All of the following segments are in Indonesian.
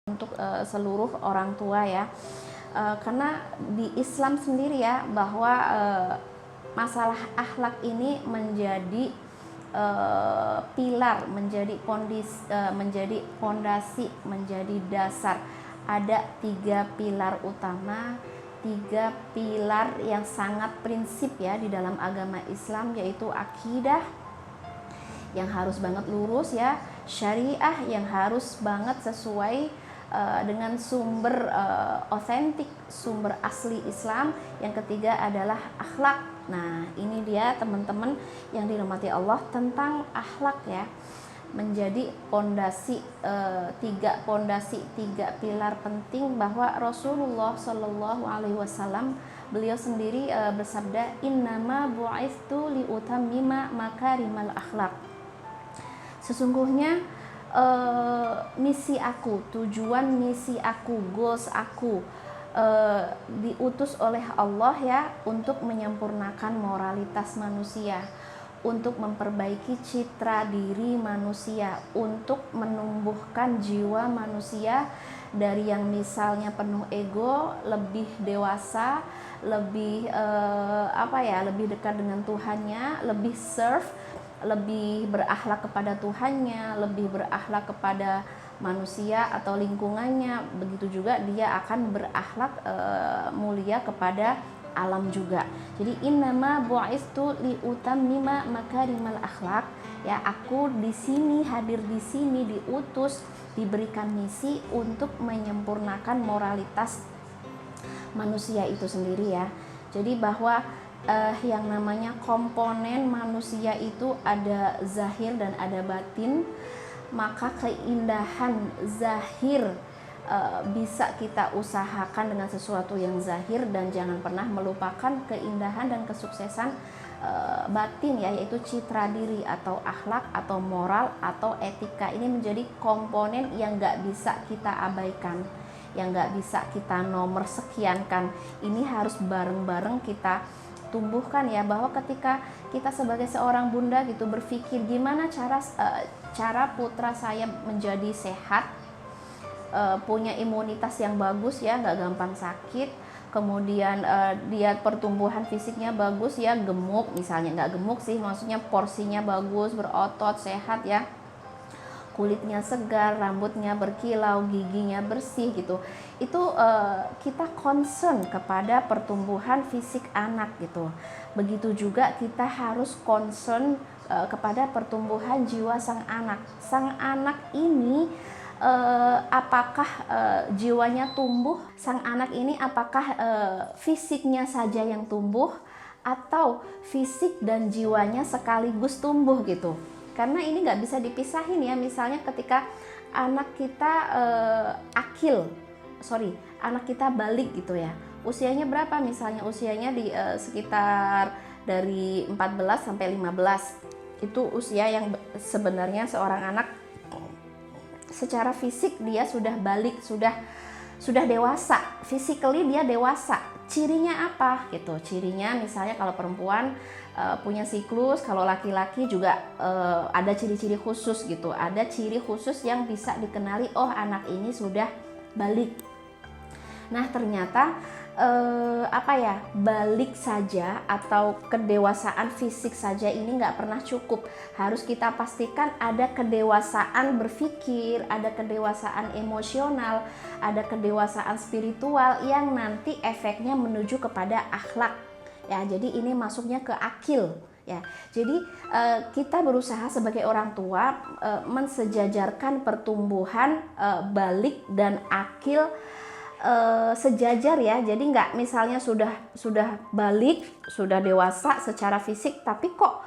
untuk seluruh orang tua ya, karena di Islam sendiri ya bahwa masalah akhlak ini menjadi pilar, menjadi pondasi, menjadi dasar. Ada 3 pilar utama, 3 pilar yang sangat prinsip ya di dalam agama Islam, yaitu akidah yang harus banget lurus ya, syariah yang harus banget sesuai dengan sumber otentik, sumber asli Islam. Yang ketiga adalah akhlak. Nah, ini dia teman-teman yang dirahmati Allah tentang akhlak ya, menjadi pondasi, 3 pilar penting bahwa Rasulullah Shallallahu Alaihi Wasallam beliau sendiri bersabda, innama bu'itsu liutammima makarimal akhlak. Sesungguhnya misi aku, tujuan misi aku, goals aku diutus oleh Allah ya untuk menyempurnakan moralitas manusia, untuk memperbaiki citra diri manusia, untuk menumbuhkan jiwa manusia dari yang misalnya penuh ego, lebih dewasa, lebih lebih dekat dengan Tuhannya, lebih serve, lebih berakhlak kepada Tuhannya, lebih berakhlak kepada manusia atau lingkungannya. Begitu juga dia akan berakhlak mulia kepada alam juga. Jadi innama bu'itsu liutammima makarimal akhlak ya, aku di sini, hadir di sini, diutus, diberikan misi untuk menyempurnakan moralitas manusia itu sendiri ya. Jadi bahwa yang namanya komponen manusia itu ada zahir dan ada batin, maka keindahan zahir bisa kita usahakan dengan sesuatu yang zahir, dan jangan pernah melupakan keindahan dan kesuksesan batin ya, yaitu citra diri atau akhlak atau moral atau etika. Ini menjadi komponen yang gak bisa kita abaikan, yang gak bisa kita nomor sekiankan. Ini harus bareng-bareng kita tumbuhkan ya, bahwa ketika kita sebagai seorang bunda gitu berpikir gimana cara putra saya menjadi sehat, punya imunitas yang bagus ya, nggak gampang sakit, kemudian dia pertumbuhan fisiknya bagus ya, gemuk misalnya, nggak gemuk sih, maksudnya porsinya bagus, berotot, sehat ya, kulitnya segar, rambutnya berkilau, giginya bersih gitu. Itu kita concern kepada pertumbuhan fisik anak gitu. Begitu juga kita harus concern kepada pertumbuhan jiwa sang anak. Sang anak ini apakah jiwanya tumbuh? Sang anak ini apakah fisiknya saja yang tumbuh atau fisik dan jiwanya sekaligus tumbuh gitu? Karena ini nggak bisa dipisahin ya. Misalnya ketika anak kita anak kita balik gitu ya, usianya berapa, misalnya usianya di sekitar dari 14 sampai 15, itu usia yang sebenarnya seorang anak secara fisik dia sudah balik, sudah dewasa, physically dia dewasa. Cirinya apa gitu? Cirinya misalnya kalau perempuan punya siklus, kalau laki-laki juga ada ciri-ciri khusus gitu. Ada ciri khusus yang bisa dikenali, oh anak ini sudah balik. Nah ternyata balik saja atau kedewasaan fisik saja ini nggak pernah cukup. Harus kita pastikan ada kedewasaan berpikir, ada kedewasaan emosional, ada kedewasaan spiritual yang nanti efeknya menuju kepada akhlak ya. Jadi ini masuknya ke akil ya. Jadi kita berusaha sebagai orang tua mensejajarkan pertumbuhan balik dan akil sejajar ya. Jadi nggak misalnya sudah balik, sudah dewasa secara fisik, tapi kok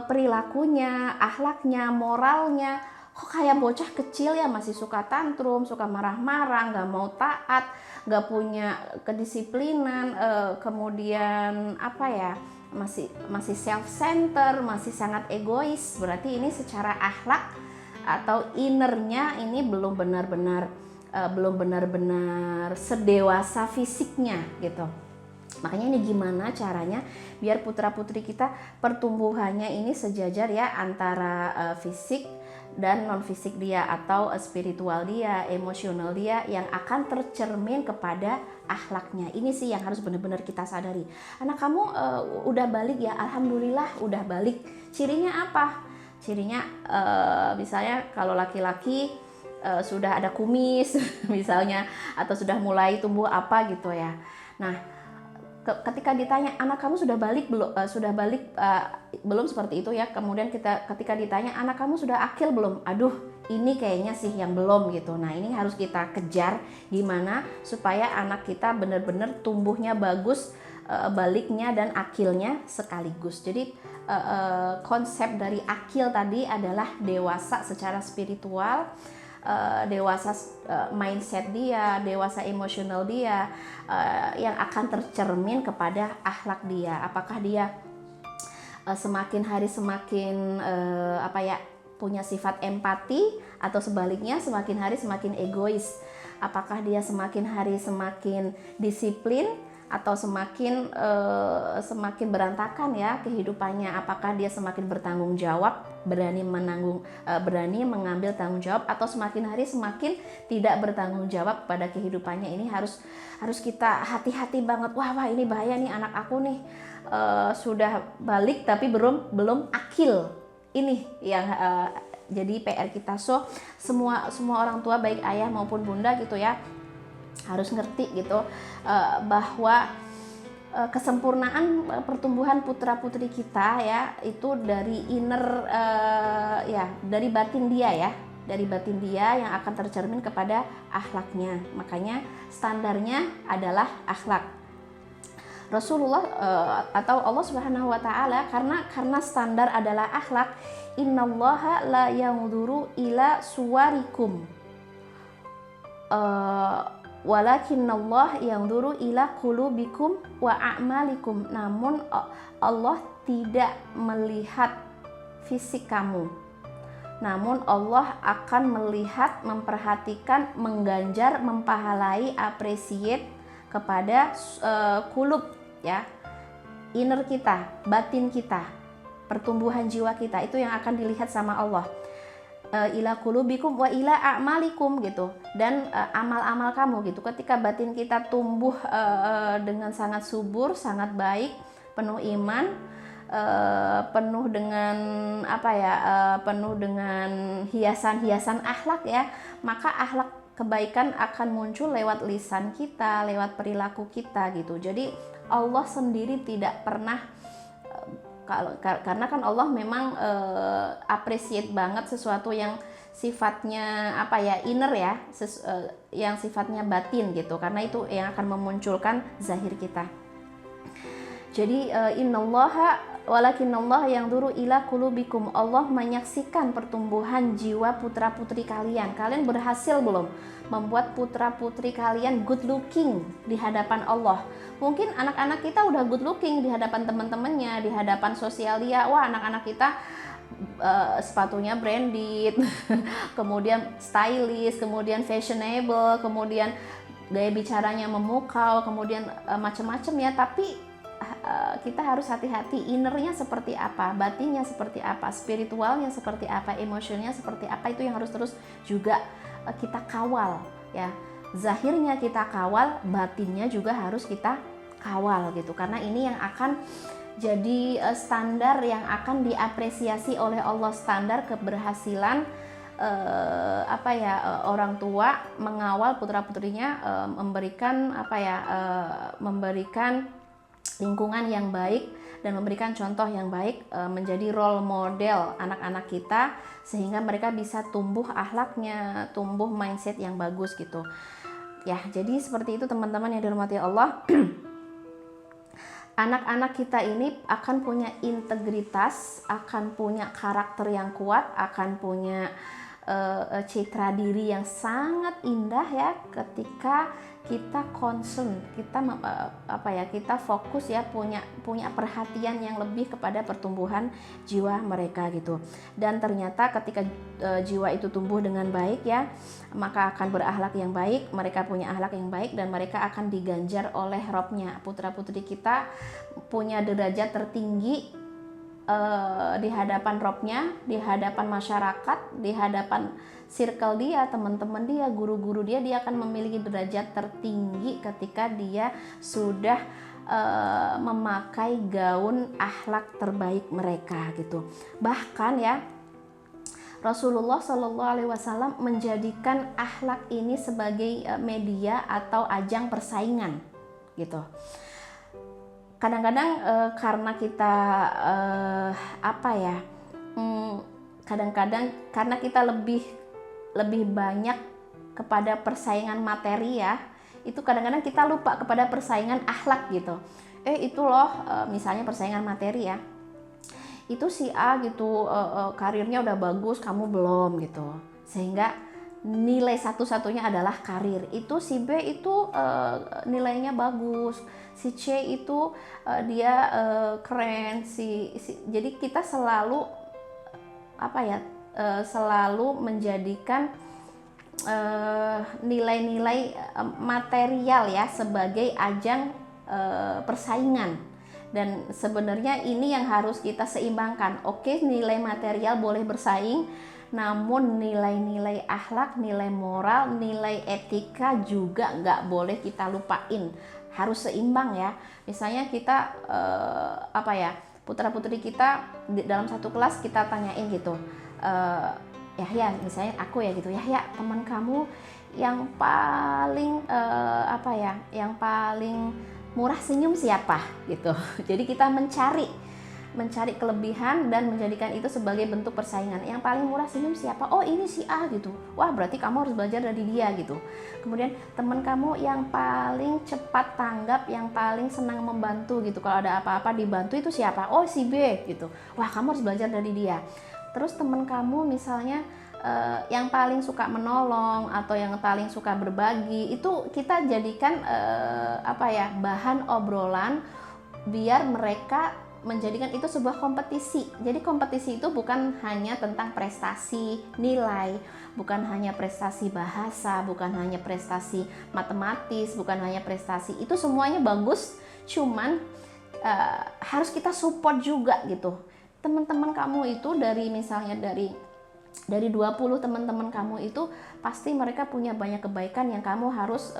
perilakunya, akhlaknya, moralnya kok kayak bocah kecil ya, masih suka tantrum, suka marah-marah, nggak mau taat, nggak punya kedisiplinan, kemudian masih self-center, masih sangat egois. Berarti ini secara akhlak atau innernya ini belum benar-benar sedewasa fisiknya gitu. Makanya ini gimana caranya biar putra putri kita pertumbuhannya ini sejajar ya, antara fisik dan non fisik dia atau spiritual dia, emosional dia yang akan tercermin kepada akhlaknya. Ini sih yang harus benar-benar kita sadari. Anak kamu udah balik ya, alhamdulillah udah balik. Cirinya apa? Cirinya misalnya kalau laki-laki sudah ada kumis misalnya, atau sudah mulai tumbuh apa gitu ya. Nah, ketika ditanya anak kamu sudah balik belum, belum seperti itu ya. Kemudian ketika ditanya anak kamu sudah akil belum, aduh ini kayaknya sih yang belum gitu. Nah, ini harus kita kejar gimana supaya anak kita benar-benar tumbuhnya bagus, baliknya dan akilnya sekaligus. Jadi konsep dari akil tadi adalah dewasa secara spiritual, dewasa mindset dia, dewasa emosional dia, yang akan tercermin kepada akhlak dia. Apakah dia semakin hari semakin punya sifat empati, atau sebaliknya semakin hari semakin egois? Apakah dia semakin hari semakin disiplin, atau semakin berantakan ya kehidupannya? Apakah dia semakin bertanggung jawab, berani mengambil tanggung jawab, atau semakin hari semakin tidak bertanggung jawab pada kehidupannya? Ini harus kita hati-hati banget. Wah ini bahaya nih, anak aku nih sudah balik tapi belum akil. Ini yang jadi PR kita. So semua orang tua baik ayah maupun bunda gitu ya harus ngerti gitu bahwa kesempurnaan pertumbuhan putra putri kita ya itu dari inner dari batin dia ya, dari batin dia yang akan tercermin kepada akhlaknya. Makanya standarnya adalah akhlak. Rasulullah atau Allah Subhanahu wa taala karena standar adalah akhlak, innallaha la yanzuru ila suwarikum walakinnallah yanzuru ila qulubikum wa a'malikum. Namun Allah tidak melihat fisik kamu, namun Allah akan melihat, memperhatikan, mengganjar, mempahalai, appreciate kepada kulub ya, inner kita, batin kita, pertumbuhan jiwa kita, itu yang akan dilihat sama Allah. Ila qulubikum wa ila a'malikum gitu, dan amal-amal kamu gitu. Ketika batin kita tumbuh dengan sangat subur, sangat baik, penuh iman, penuh dengan penuh dengan hiasan-hiasan akhlak ya, maka akhlak kebaikan akan muncul lewat lisan kita, lewat perilaku kita gitu. Jadi Allah sendiri tidak pernah, karena kan Allah memang appreciate banget sesuatu yang sifatnya inner ya, yang sifatnya batin gitu, karena itu yang akan memunculkan zahir kita. Jadi innallaha walakinnallaha yanzuru ila qulubikum, Allah menyaksikan pertumbuhan jiwa putra putri kalian. Kalian berhasil belum membuat putra putri kalian good looking di hadapan Allah? Mungkin anak-anak kita udah good looking di hadapan teman-temannya, di hadapan sosial dia. Wah, anak-anak kita sepatunya branded, kemudian stylish, kemudian fashionable, kemudian gaya bicaranya memukau, kemudian macam-macam ya. Tapi kita harus hati-hati, innernya seperti apa, batinnya seperti apa, spiritualnya seperti apa, emosionalnya seperti apa, itu yang harus terus juga kita kawal ya. Zahirnya kita kawal, batinnya juga harus kita kawal gitu, karena ini yang akan jadi standar yang akan diapresiasi oleh Allah, standar keberhasilan orang tua mengawal putra-putrinya, memberikan lingkungan yang baik dan memberikan contoh yang baik, menjadi role model anak-anak kita sehingga mereka bisa tumbuh akhlaknya, tumbuh mindset yang bagus gitu. Ya, jadi seperti itu teman-teman yang dirahmati Allah. Anak-anak kita ini akan punya integritas, akan punya karakter yang kuat, akan punya citra diri yang sangat indah ya ketika kita concern, kita fokus ya, punya perhatian yang lebih kepada pertumbuhan jiwa mereka gitu. Dan ternyata ketika jiwa itu tumbuh dengan baik ya, maka akan berakhlak yang baik, mereka punya akhlak yang baik dan mereka akan diganjar oleh Robnya. Putra-putri kita punya derajat tertinggi di hadapan Robnya, di hadapan masyarakat, di hadapan circle dia, teman-teman dia, guru-guru dia akan memiliki derajat tertinggi ketika dia sudah memakai gaun akhlak terbaik mereka gitu. Bahkan ya, Rasulullah Shallallahu Alaihi Wasallam menjadikan akhlak ini sebagai media atau ajang persaingan gitu. Kadang-kadang karena kita kadang-kadang karena kita lebih banyak kepada persaingan materi ya, itu kadang-kadang kita lupa kepada persaingan akhlak gitu. Itu loh misalnya persaingan materi ya, itu si A gitu karirnya udah bagus, kamu belum gitu, sehingga nilai satu-satunya adalah karir. Itu si B itu nilainya bagus, si C itu dia keren, jadi kita selalu selalu menjadikan nilai-nilai material ya sebagai ajang persaingan. Dan sebenarnya ini yang harus kita seimbangkan. Oke, nilai material boleh bersaing, namun nilai-nilai akhlak, nilai moral, nilai etika juga nggak boleh kita lupain. Harus seimbang ya. Misalnya kita putra-putri kita dalam satu kelas kita tanyain gitu, Yahya, misalnya aku ya gitu, Yahya, teman kamu yang paling yang paling murah senyum siapa gitu. Jadi kita mencari kelebihan dan menjadikan itu sebagai bentuk persaingan. Yang paling murah senyum siapa? Oh, ini si A gitu. Wah, berarti kamu harus belajar dari dia gitu. Kemudian teman kamu yang paling cepat tanggap, yang paling senang membantu gitu. Kalau ada apa-apa dibantu itu siapa? Oh, si B gitu. Wah, kamu harus belajar dari dia. Terus teman kamu misalnya yang paling suka menolong atau yang paling suka berbagi, itu kita jadikan bahan obrolan biar mereka menjadikan itu sebuah kompetisi. Jadi kompetisi itu bukan hanya tentang prestasi nilai, bukan hanya prestasi bahasa, bukan hanya prestasi matematis, bukan hanya prestasi, itu semuanya bagus, cuman harus kita support juga gitu. Teman-teman kamu itu dari 20 teman-teman kamu itu pasti mereka punya banyak kebaikan yang kamu harus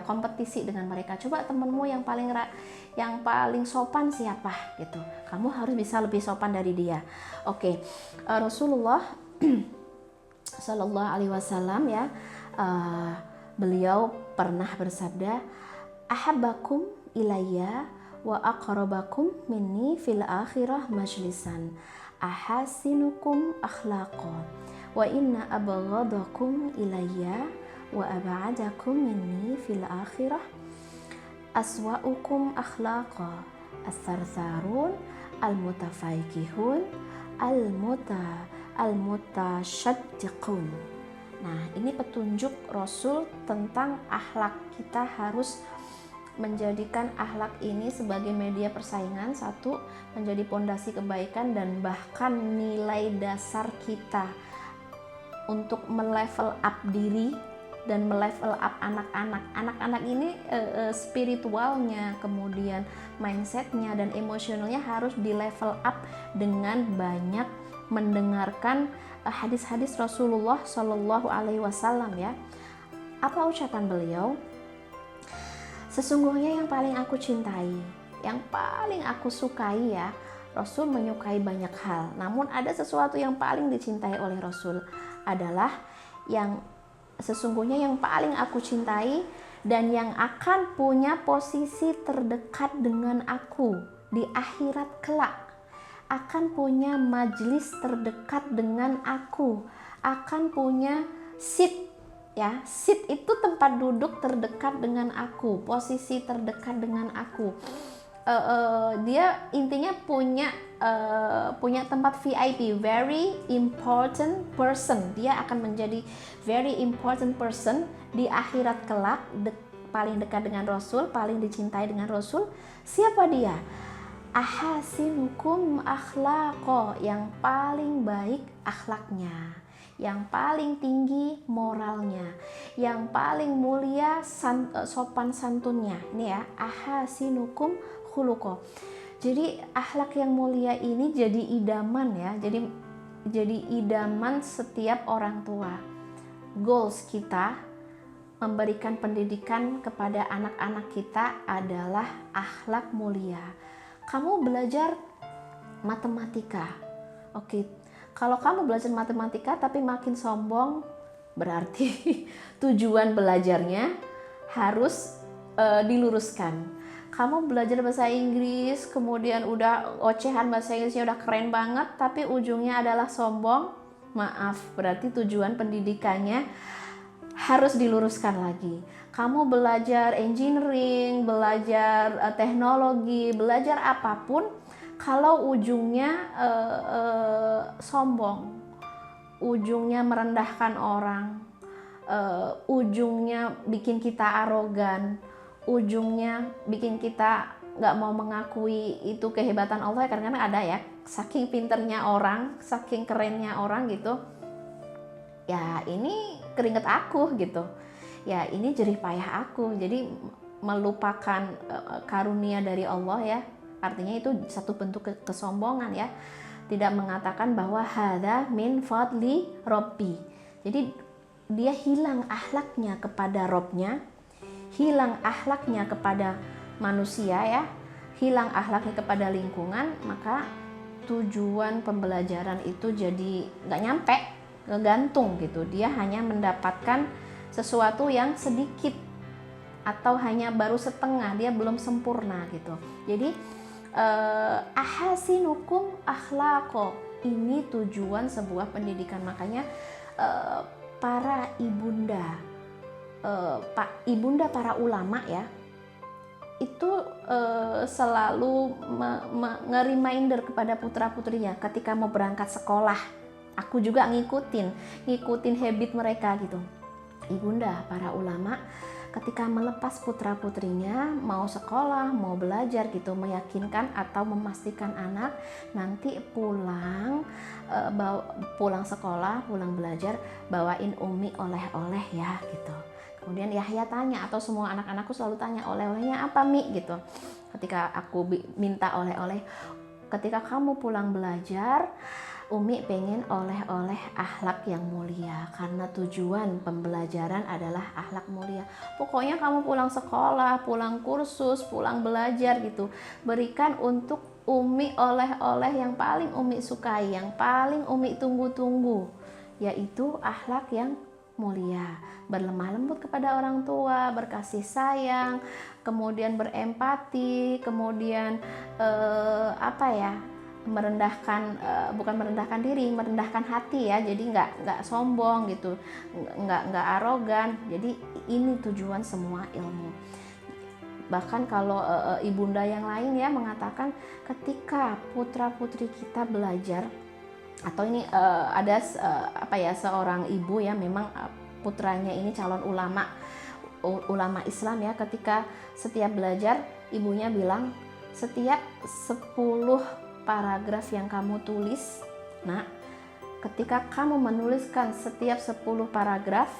kompetisi dengan mereka. Coba temenmu yang paling sopan siapa gitu, kamu harus bisa lebih sopan dari dia. Oke. Rasulullah Shallallahu Alaihi Wasallam ya, beliau pernah bersabda, ahabbakum ilayya wa aqrabakum minni fil akhirah majlisan, ahasinukum akhlaqa wa inna abghadakum ilayya wa ab'adakum minni fil akhirah aswa'ukum akhlaqa as-sarsarun al-mutafaikihun al-mutasyaddiqun. Nah, ini petunjuk Rasul tentang akhlak. Kita harus menjadikan akhlak ini sebagai media persaingan, satu, menjadi pondasi kebaikan dan bahkan nilai dasar kita untuk melevel up diri dan melevel up anak-anak. Anak-anak ini spiritualnya, kemudian mindsetnya dan emosionalnya harus di level up dengan banyak mendengarkan hadis-hadis Rasulullah Shallallahu Alaihi Wasallam ya. Apa ucapan beliau? Sesungguhnya yang paling aku cintai, yang paling aku sukai ya, Rasul menyukai banyak hal. Namun ada sesuatu yang paling dicintai oleh Rasul adalah yang sesungguhnya yang paling aku cintai dan yang akan punya posisi terdekat dengan aku di akhirat kelak, akan punya majelis terdekat dengan aku, akan punya seat. Ya, seat itu tempat duduk terdekat dengan aku, posisi terdekat dengan aku. Dia intinya punya tempat VIP, very important person. Dia akan menjadi very important person di akhirat kelak, paling dekat dengan Rasul, paling dicintai dengan Rasul. Siapa dia? Ahasinukum akhlaqo, yang paling baik akhlaknya, yang paling tinggi moralnya, yang paling mulia sopan santunnya. Ini ya, ahasinukum khuluqo. Jadi akhlak yang mulia ini jadi idaman ya, jadi idaman setiap orang tua. Goals kita memberikan pendidikan kepada anak-anak kita adalah akhlak mulia. Kamu belajar matematika, oke. Kalau kamu belajar matematika tapi makin sombong, berarti tujuan belajarnya harus diluruskan. Kamu belajar bahasa Inggris, kemudian udah ocehan bahasa Inggrisnya udah keren banget, tapi ujungnya adalah sombong, maaf, berarti tujuan pendidikannya harus diluruskan lagi. Kamu belajar engineering, belajar teknologi, belajar apapun, kalau ujungnya sombong, ujungnya merendahkan orang, ujungnya bikin kita arogan, ujungnya bikin kita nggak mau mengakui itu kehebatan Allah, karena ada ya, saking pinternya orang, saking kerennya orang gitu, ya ini keringet aku gitu, ya ini jerih payah aku, jadi melupakan karunia dari Allah ya, artinya itu satu bentuk kesombongan ya, tidak mengatakan bahwa hadza min fadli Robbi, jadi dia hilang akhlaknya kepada Robnya, hilang akhlaknya kepada manusia ya, hilang akhlaknya kepada lingkungan, maka tujuan pembelajaran itu jadi nggak nyampe, ngegantung gitu. Dia hanya mendapatkan sesuatu yang sedikit atau hanya baru setengah, dia belum sempurna gitu. Jadi ahasinukum akhlaqo, ini tujuan sebuah pendidikan. Makanya para ibunda, para ulama ya, itu selalu nge-reminder kepada putra-putrinya ketika mau berangkat sekolah. Aku juga ngikutin habit mereka gitu. Ibunda para ulama ketika melepas putra-putrinya mau sekolah, mau belajar gitu, meyakinkan atau memastikan anak nanti pulang sekolah, pulang belajar, bawain umi oleh-oleh ya gitu. Kemudian Yahya tanya, atau semua anak-anakku selalu tanya, oleh-olehnya apa Mi gitu. Ketika aku minta oleh-oleh, ketika kamu pulang belajar, Umi pengen oleh-oleh akhlak yang mulia, karena tujuan pembelajaran adalah akhlak mulia. Pokoknya kamu pulang sekolah, pulang kursus, pulang belajar gitu, berikan untuk Umi oleh-oleh yang paling Umi sukai, yang paling Umi tunggu-tunggu, yaitu akhlak yang mulia, berlemah lembut kepada orang tua, berkasih sayang, kemudian berempati, kemudian merendahkan, bukan merendahkan diri, merendahkan hati ya, jadi nggak sombong gitu, nggak arogan. Jadi ini tujuan semua ilmu. Bahkan kalau ibunda yang lain ya mengatakan, ketika putra putri kita belajar, atau ini ada seorang ibu ya, memang putranya ini calon ulama Islam ya, ketika setiap belajar ibunya bilang, setiap 10 paragraf yang kamu tulis, nah ketika kamu menuliskan setiap 10 paragraf,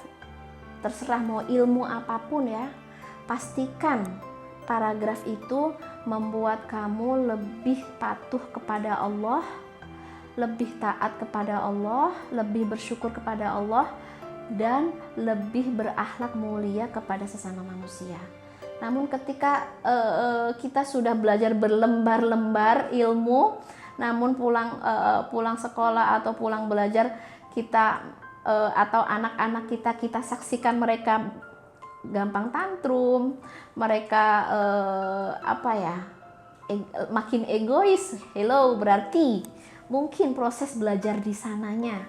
terserah mau ilmu apapun ya, pastikan paragraf itu membuat kamu lebih patuh kepada Allah, lebih taat kepada Allah, lebih bersyukur kepada Allah, dan lebih berakhlak mulia kepada sesama manusia. Namun ketika kita sudah belajar berlembar-lembar ilmu, namun pulang sekolah atau pulang belajar kita atau anak-anak kita saksikan mereka gampang tantrum, mereka makin egois. Hello, berarti mungkin proses belajar di sananya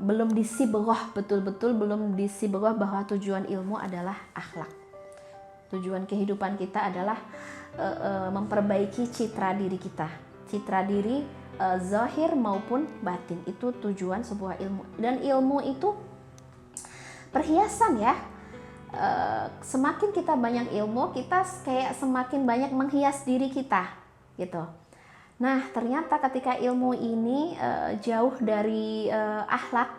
belum disibegoh betul-betul, belum disibegoh bahwa tujuan ilmu adalah akhlak. Tujuan kehidupan kita adalah memperbaiki citra diri kita, citra diri zahir maupun batin. Itu tujuan sebuah ilmu, dan ilmu itu perhiasan ya. Semakin kita banyak ilmu, kita kayak semakin banyak menghias diri kita gitu. Nah ternyata ketika ilmu ini jauh dari akhlak,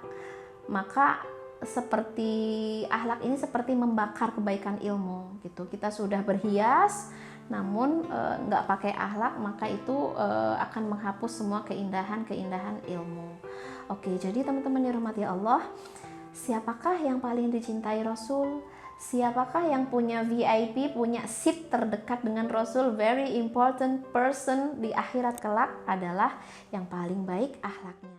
maka akhlak ini seperti membakar kebaikan ilmu gitu. Kita sudah berhias, namun nggak pakai akhlak, maka itu akan menghapus semua keindahan-keindahan ilmu. Oke, jadi teman-teman dirahmati Allah, siapakah yang paling dicintai Rasul? Siapakah yang punya VIP, punya seat terdekat dengan Rasul? Very important person di akhirat kelak adalah yang paling baik akhlaknya.